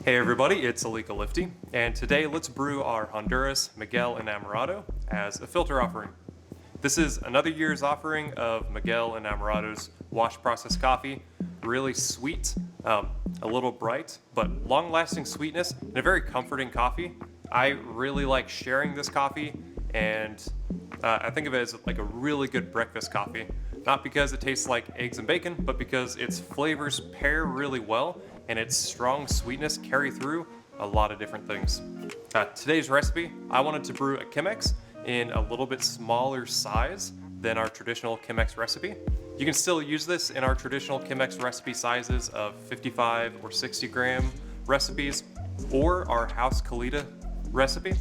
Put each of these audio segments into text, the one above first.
Hey everybody, it's Alika Lifty, and today let's brew our Honduras Miguel Enamorado as a filter offering. This is another year's offering of Miguel Enamorado's wash process coffee. Really sweet, a little bright, but long-lasting sweetness and a very comforting coffee. I really like sharing this coffee, and I think of it as like a really good breakfast coffee. Not because it tastes like eggs and bacon, but because its flavors pair really well and its strong sweetness carry through a lot of different things. Today's recipe, I wanted to brew a Chemex in a little bit smaller size than our traditional Chemex recipe. You can still use this in our traditional Chemex recipe sizes of 55 or 60 gram recipes, or our House Kalita recipe.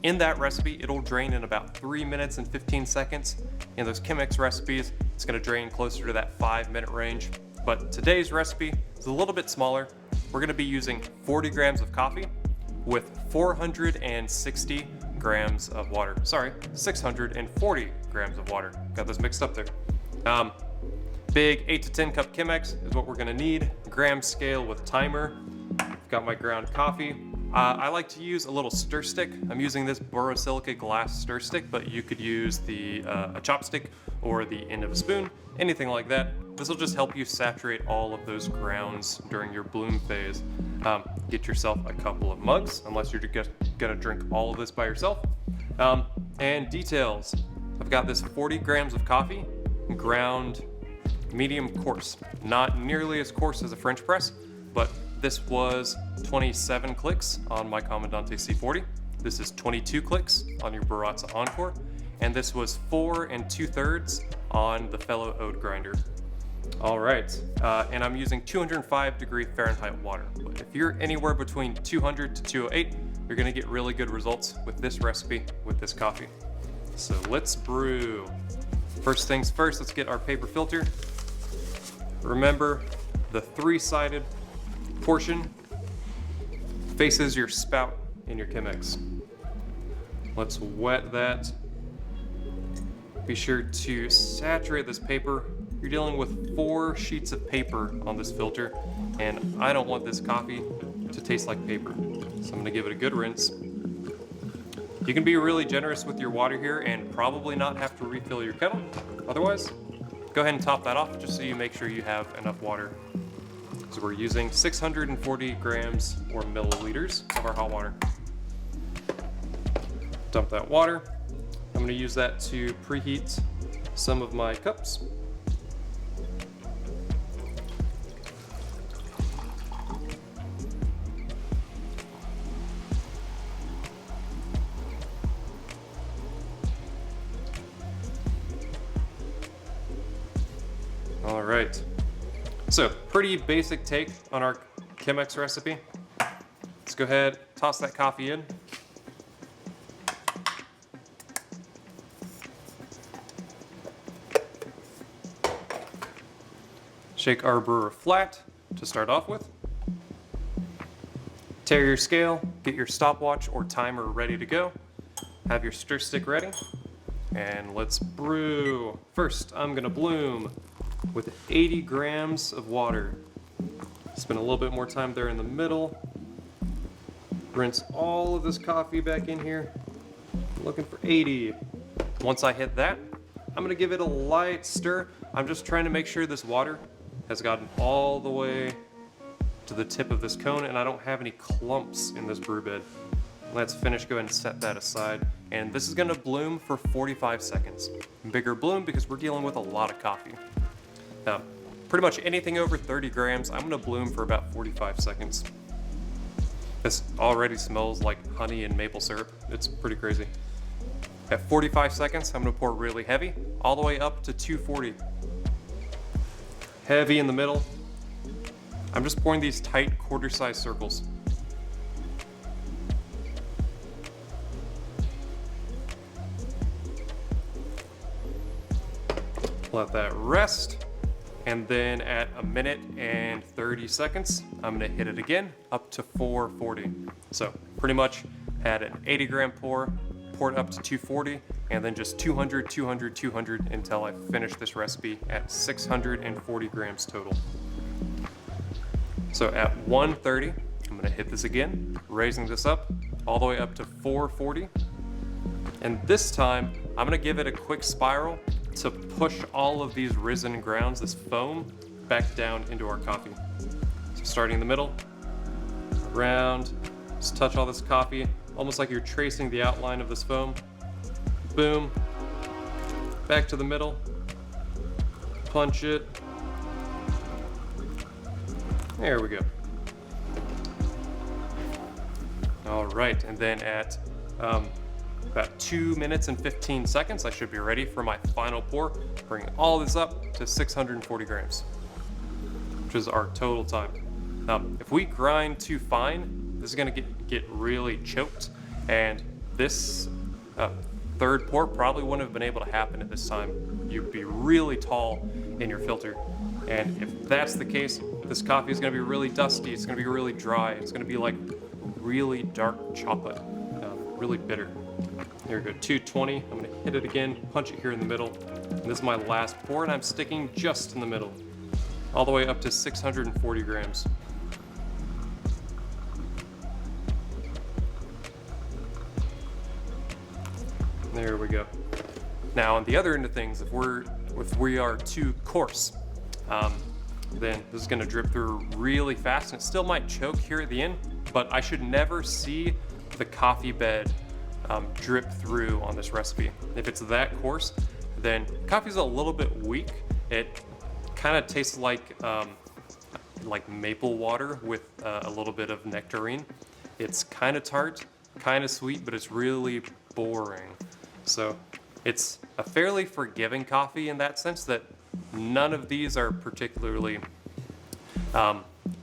In that recipe, it'll drain in about 3 minutes and 15 seconds. In those Chemex recipes, it's gonna drain closer to that 5-minute range. But today's recipe is a little bit smaller. We're gonna be using 40 grams of coffee with 460 grams of water. Sorry, 640 grams of water. Got those mixed up there. Big 8 to 10 cup Chemex is what we're gonna need. Gram scale with timer. I've got my ground coffee. I like to use a little stir stick. I'm using this borosilicate glass stir stick, but you could use a chopstick or the end of a spoon, anything like that. This will just help you saturate all of those grounds during your bloom phase. Get yourself a couple of mugs, unless you're gonna drink all of this by yourself. And details. I've got this 40 grams of coffee, ground medium coarse. Not nearly as coarse as a French press, but this was 27 clicks on my Comandante C40. This is 22 clicks on your Baratza Encore. And this was 4 2/3 on the Fellow Ode grinder. All right, and I'm using 205-degree Fahrenheit water. But if you're anywhere between 200 to 208, you're gonna get really good results with this recipe, with this coffee. So let's brew. First things first, let's get our paper filter. Remember, the 3-sided portion faces your spout in your Chemex. Let's wet that. Be sure to saturate this paper. You're dealing with 4 sheets of paper on this filter, and I don't want this coffee to taste like paper. So I'm gonna give it a good rinse. You can be really generous with your water here and probably not have to refill your kettle. Otherwise, go ahead and top that off just so you make sure you have enough water. So we're using 640 grams or milliliters of our hot water. Dump that water. I'm gonna use that to preheat some of my cups. All right. So, pretty basic take on our Chemex recipe. Let's go ahead, toss that coffee in. Shake our brewer flat to start off with. Tear your scale, get your stopwatch or timer ready to go. Have your stir stick ready, and let's brew. First, I'm gonna bloom with 80 grams of water. Spend a little bit more time there in the middle. Rinse all of this coffee back in here. Looking for 80. Once I hit that, I'm gonna give it a light stir. I'm just trying to make sure this water has gotten all the way to the tip of this cone and I don't have any clumps in this brew bed. Let's finish, go ahead and set that aside. And this is gonna bloom for 45 seconds. Bigger bloom because we're dealing with a lot of coffee. Pretty much anything over 30 grams, I'm gonna bloom for about 45 seconds. This already smells like honey and maple syrup. It's pretty crazy. At 45 seconds, I'm gonna pour really heavy, all the way up to 240. Heavy in the middle. I'm just pouring these tight quarter-sized circles. Let that rest. And then at 1 minute and 30 seconds, I'm gonna hit it again up to 440. So pretty much had an 80 gram pour, poured up to 240, and then just 200, 200, 200 until I finish this recipe at 640 grams total. So at 1:30, I'm gonna hit this again, raising this up all the way up to 440. And this time, I'm gonna give it a quick spiral to push all of these risen grounds, this foam, back down into our coffee. So starting in the middle, around, just touch all this coffee, almost like you're tracing the outline of this foam. Boom, back to the middle, punch it. There we go. All right, and then at about 2 minutes and 15 seconds, I should be ready for my final pour, bringing all this up to 640 grams, which is our total time. If we grind too fine, this is gonna get really choked, and this third pour probably wouldn't have been able to happen at this time. You'd be really tall in your filter. And if that's the case, this coffee is gonna be really dusty, it's gonna be really dry, it's gonna be like really dark chocolate, really bitter. Here we go, 220, I'm gonna hit it again, punch it here in the middle. And this is my last pour, and I'm sticking just in the middle, all the way up to 640 grams. There we go. Now on the other end of things, if we are too coarse, then this is gonna drip through really fast, and it still might choke here at the end, but I should never see the coffee bed drip through on this recipe. If it's that coarse, then coffee's a little bit weak. It kind of tastes like maple water with a little bit of nectarine. It's kind of tart, kind of sweet, but it's really boring. So it's a fairly forgiving coffee in that sense, that none of these are particularly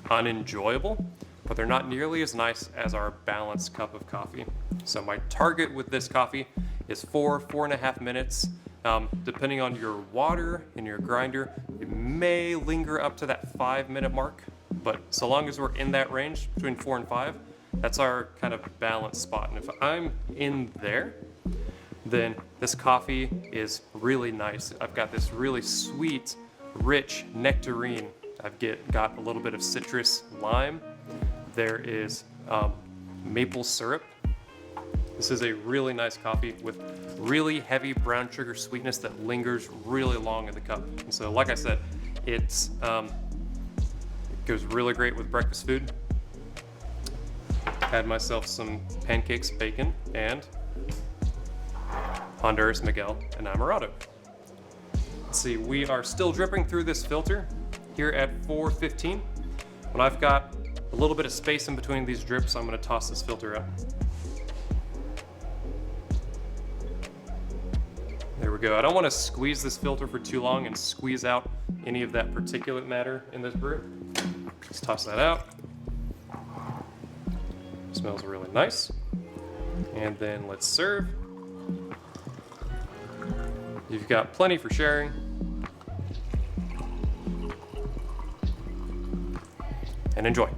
unenjoyable, but they're not nearly as nice as our balanced cup of coffee. So my target with this coffee is 4.5 minutes. Depending on your water and your grinder, it may linger up to that 5-minute mark, but so long as we're in that range between 4 and 5, that's our kind of balanced spot. And if I'm in there, then this coffee is really nice. I've got this really sweet, rich nectarine. I've got a little bit of citrus lime. There is maple syrup. This is a really nice coffee with really heavy brown sugar sweetness that lingers really long in the cup. And so, like I said, it goes really great with breakfast food. Had myself some pancakes, bacon, and Honduras Miguel Enamorado. Let's see, we are still dripping through this filter here at 4:15. When I've got a little bit of space in between these drips, I'm gonna toss this filter up. There we go. I don't want to squeeze this filter for too long and squeeze out any of that particulate matter in this brew. Let's toss that out. Smells really nice. And then let's serve. You've got plenty for sharing. And enjoy.